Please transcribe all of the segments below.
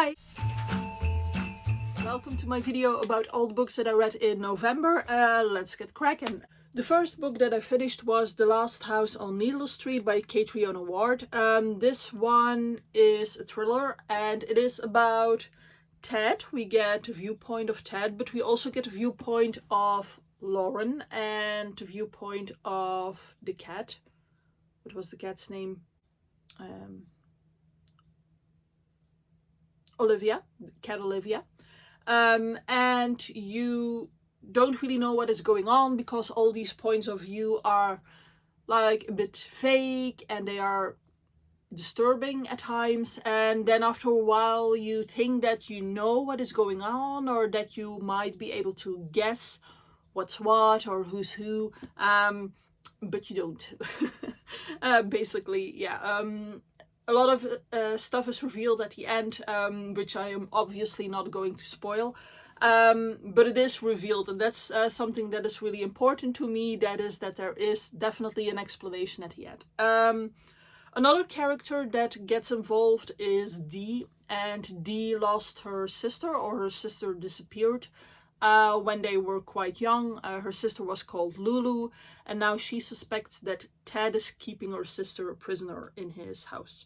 Hi! Welcome to my video about all the books that I read in November. Let's get cracking. The first book that I finished was The Last House on Needle Street by Catriona Ward. This one is a thriller and it is about Ted. We get a viewpoint of Ted, but we also get a viewpoint of Lauren and a viewpoint of the cat. What was the cat's name? Olivia, cat Olivia. And you don't really know what is going on because all these points of view are like a bit vague and they are disturbing at times, and then after a while you think that you know what is going on or that you might be able to guess what's what or who's who, but you don't. Basically, yeah. A lot of stuff is revealed at the end, which I am obviously not going to spoil. But it is revealed, and that's something that is really important to me. That is that there is definitely an explanation at the end. Another character that gets involved is Dee, and Dee lost her sister, or her sister disappeared when they were quite young. Her sister was called Lulu, and now she suspects that Ted is keeping her sister a prisoner in his house.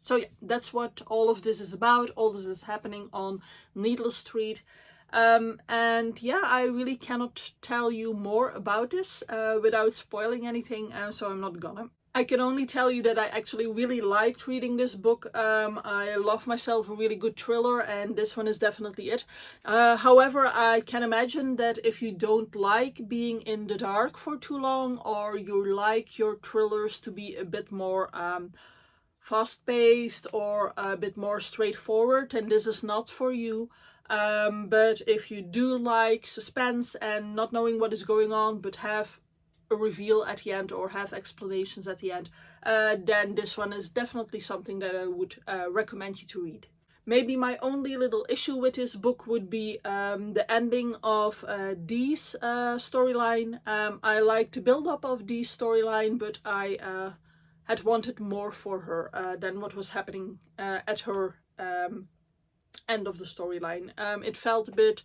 So yeah, that's what all of this is about. All this is happening on Needle Street. And yeah, I really cannot tell you more about this without spoiling anything, so I'm not gonna. I can only tell you that I actually really liked reading this book. I love myself a really good thriller, and this one is definitely it. However, I can imagine that if you don't like being in the dark for too long, or you like your thrillers to be a bit more fast-paced or a bit more straightforward, and this is not for you. But if you do like suspense and not knowing what is going on but have a reveal at the end or have explanations at the end, then this one is definitely something that I would recommend you to read. Maybe my only little issue with this book would be the ending of Dee's storyline. I like the build-up of Dee's storyline, but I had wanted more for her than what was happening at her end of the storyline. It felt a bit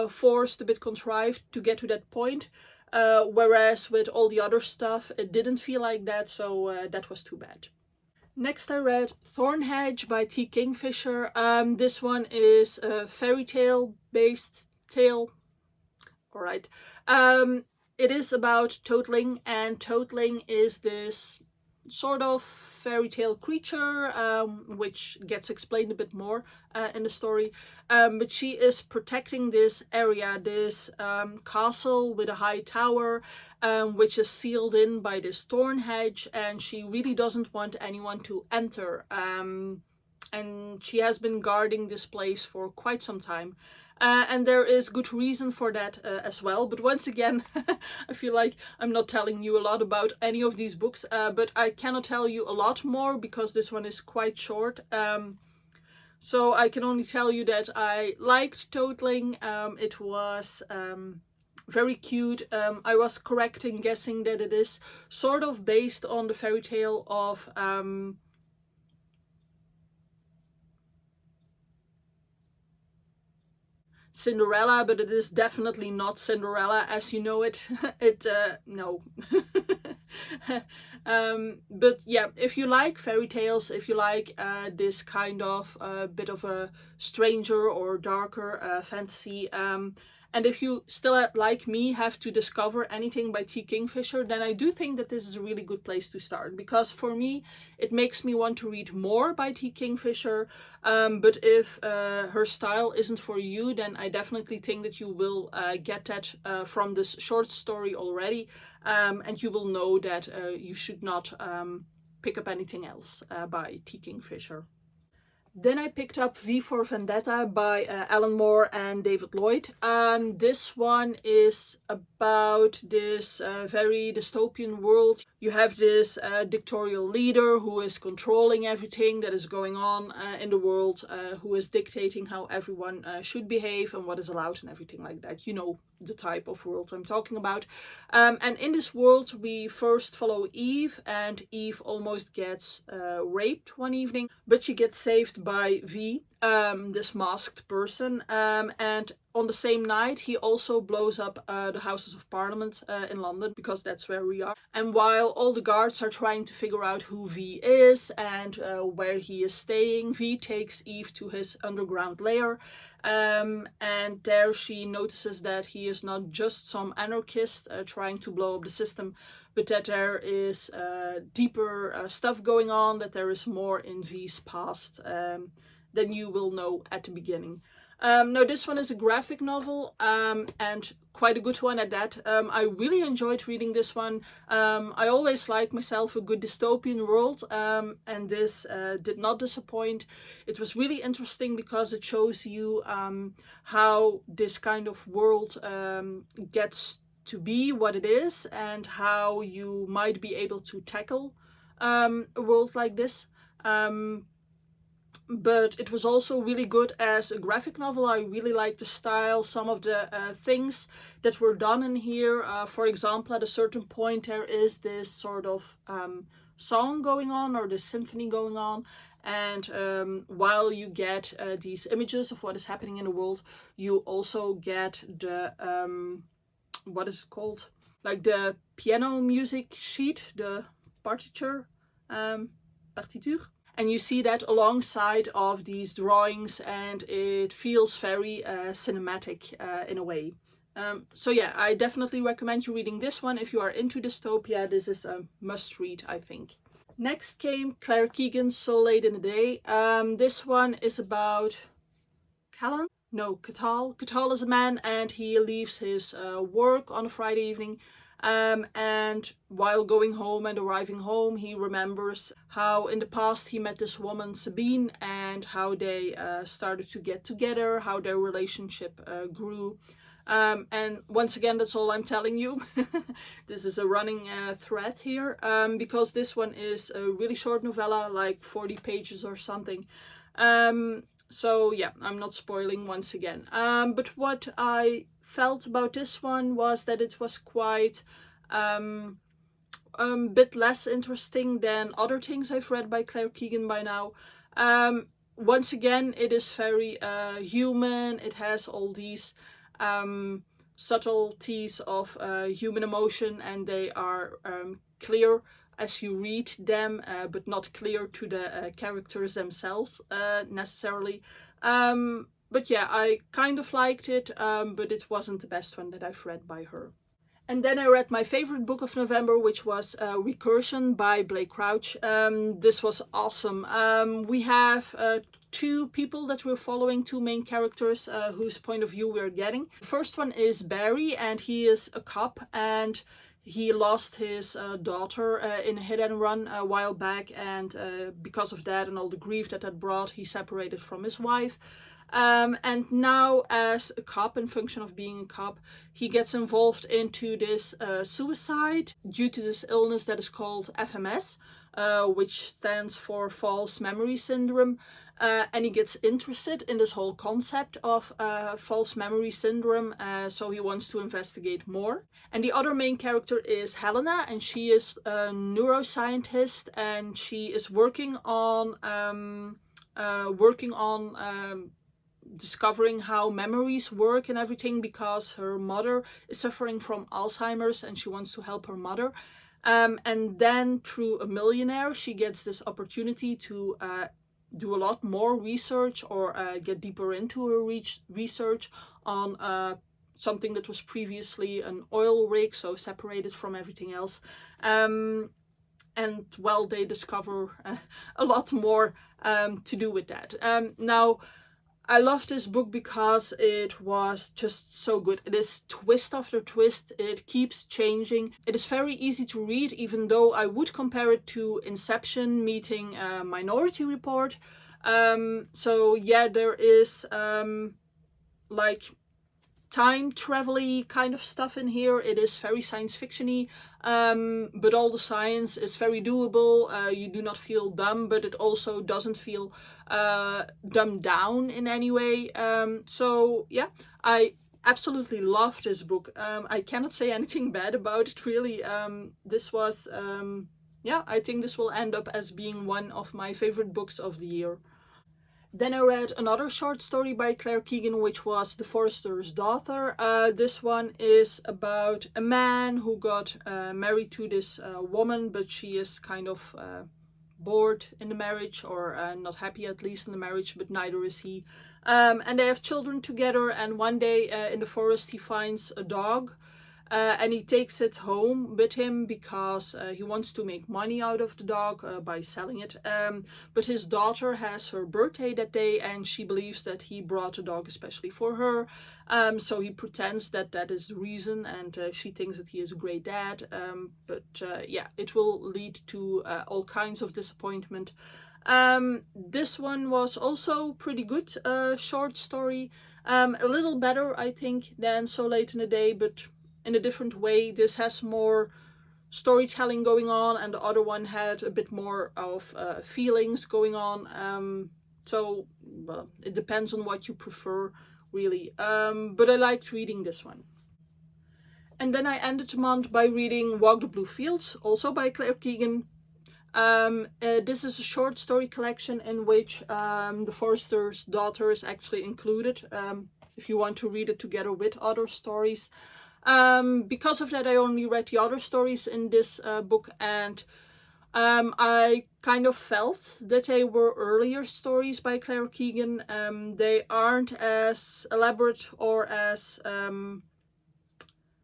forced, a bit contrived to get to that point, whereas with all the other stuff it didn't feel like that, so that was too bad. Next I read Thornhedge by T. Kingfisher. This one is a fairy tale based tale. Alright. It is about Toadling, and Toadling is this sort of fairy tale creature, which gets explained a bit more in the story, but she is protecting this area, this castle with a high tower, which is sealed in by this thorn hedge, and she really doesn't want anyone to enter, and she has been guarding this place for quite some time. And there is good reason for that as well. But once again, I feel like I'm not telling you a lot about any of these books, but I cannot tell you a lot more because this one is quite short. So I can only tell you that I liked Toadling. It was very cute. I was correct in guessing that it is sort of based on the fairy tale of Cinderella, but it is definitely not Cinderella as you know it. No. But yeah, if you like fairy tales, if you like this kind of bit of a stranger or darker fantasy, and if you still, like me, have to discover anything by T. Kingfisher, then I do think that this is a really good place to start. Because for me, it makes me want to read more by T. Kingfisher. But if her style isn't for you, then I definitely think that you will get that from this short story already. And you will know that you should not pick up anything else by T. Kingfisher. Then I picked up V for Vendetta by Alan Moore and David Lloyd. This one is about this very dystopian world. You have this dictatorial leader who is controlling everything that is going on in the world, who is dictating how everyone should behave and what is allowed and everything like that. You know the type of world I'm talking about. And in this world, we first follow Eve, and Eve almost gets raped one evening, but she gets saved by V, this masked person. And on the same night, he also blows up the Houses of Parliament in London, because that's where we are. And while all the guards are trying to figure out who V is and where he is staying, V takes Eve to his underground lair. And there she notices that he is not just some anarchist trying to blow up the system, but that there is deeper stuff going on, that there is more in V's past than you will know at the beginning. Now, this one is a graphic novel, and quite a good one at that. I really enjoyed reading this one. I always like myself a good dystopian world, and this did not disappoint. It was really interesting because it shows you how this kind of world gets to be what it is, and how you might be able to tackle a world like this. But it was also really good as a graphic novel. I really liked the style, some of the things that were done in here. For example, at a certain point there is this sort of song going on, or this symphony going on, and while you get these images of what is happening in the world, you also get the what is it called, like the piano music sheet, the partiture, partiture. And you see that alongside of these drawings, and it feels very cinematic in a way. So yeah, I definitely recommend you reading this one. If you are into dystopia, this is a must read, I think. Next came Claire Keegan's So Late in the Day. This one is about Callan? No, Catal. Catal is a man, and he leaves his work on a Friday evening. And while going home and arriving home, he remembers how in the past he met this woman, Sabine, and how they started to get together, how their relationship grew. And once again, that's all I'm telling you. This is a running thread here, because this one is a really short novella, like 40 pages or something. So yeah, I'm not spoiling once again. But what I felt about this one was that it was quite bit less interesting than other things I've read by Claire Keegan by now. Once again, it is very human. It has all these subtleties of human emotion, and they are clear as you read them, but not clear to the characters themselves necessarily. But yeah, I kind of liked it, but it wasn't the best one that I've read by her. And then I read my favorite book of November, which was Recursion by Blake Crouch. This was awesome. We have two people that we're following, two main characters whose point of view we're getting. The first one is Barry, and he is a cop, and he lost his daughter in a hit and run a while back, and because of that and all the grief that that brought, he separated from his wife. And now, as a cop, in function of being a cop, he gets involved into this suicide due to this illness that is called FMS, which stands for false memory syndrome. And he gets interested in this whole concept of false memory syndrome, so he wants to investigate more. And the other main character is Helena, and she is a neuroscientist, and she is working on discovering how memories work and everything, because her mother is suffering from Alzheimer's and she wants to help her mother. And then through a millionaire, she gets this opportunity to do a lot more research, or get deeper into her research on something that was previously an oil rig, so separated from everything else. And well, they discover a lot more to do with that. Now, I love this book because it was just so good. It is twist after twist. It keeps changing. It is very easy to read, even though I would compare it to Inception meeting Minority Report. So yeah, there is like time travel-y kind of stuff in here. It is very science fiction-y, but all the science is very doable. You do not feel dumb, but it also doesn't feel dumbed down in any way. So yeah, I absolutely love this book. I cannot say anything bad about it, really. This was, yeah, I think this will end up as being one of my favorite books of the year. Then I read another short story by Claire Keegan, which was The Forester's Daughter. This one is about a man who got married to this woman, but she is kind of bored in the marriage, or not happy at least in the marriage, but neither is he. And they have children together, and one day in the forest he finds a dog. And he takes it home with him because he wants to make money out of the dog by selling it. But his daughter has her birthday that day, and she believes that he brought the dog especially for her. So he pretends that that is the reason, and she thinks that he is a great dad. But yeah, it will lead to all kinds of disappointment. This one was also pretty good, short story. A little better, I think, than So Late in the Day, but in a different way. This has more storytelling going on, and the other one had a bit more of feelings going on. So well, it depends on what you prefer, really. But I liked reading this one. And then I ended the month by reading Walk the Blue Fields, also by Claire Keegan. This is a short story collection in which The Forester's Daughter is actually included, if you want to read it together with other stories. Because of that, I only read the other stories in this book, and I kind of felt that they were earlier stories by Claire Keegan. They aren't as elaborate or as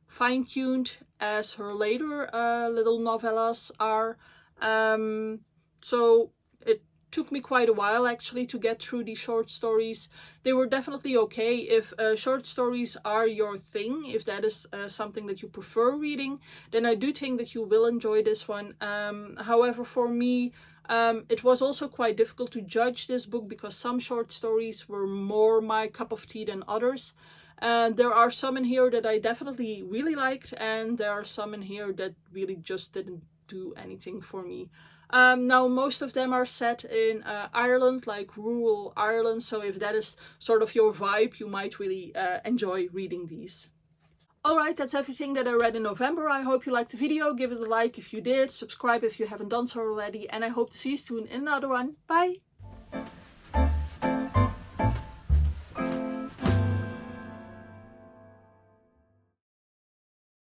fine-tuned as her later little novellas are. So it took me quite a while actually to get through these short stories. They were definitely okay. If short stories are your thing, if that is something that you prefer reading, then I do think that you will enjoy this one. However, for me, it was also quite difficult to judge this book because some short stories were more my cup of tea than others. And there are some in here that I definitely really liked, and there are some in here that really just didn't do anything for me. Now, most of them are set in Ireland, like rural Ireland, so if that is sort of your vibe, you might really enjoy reading these. Alright, that's everything that I read in November. I hope you liked the video. Give it a like if you did, subscribe if you haven't done so already, and I hope to see you soon in another one. Bye!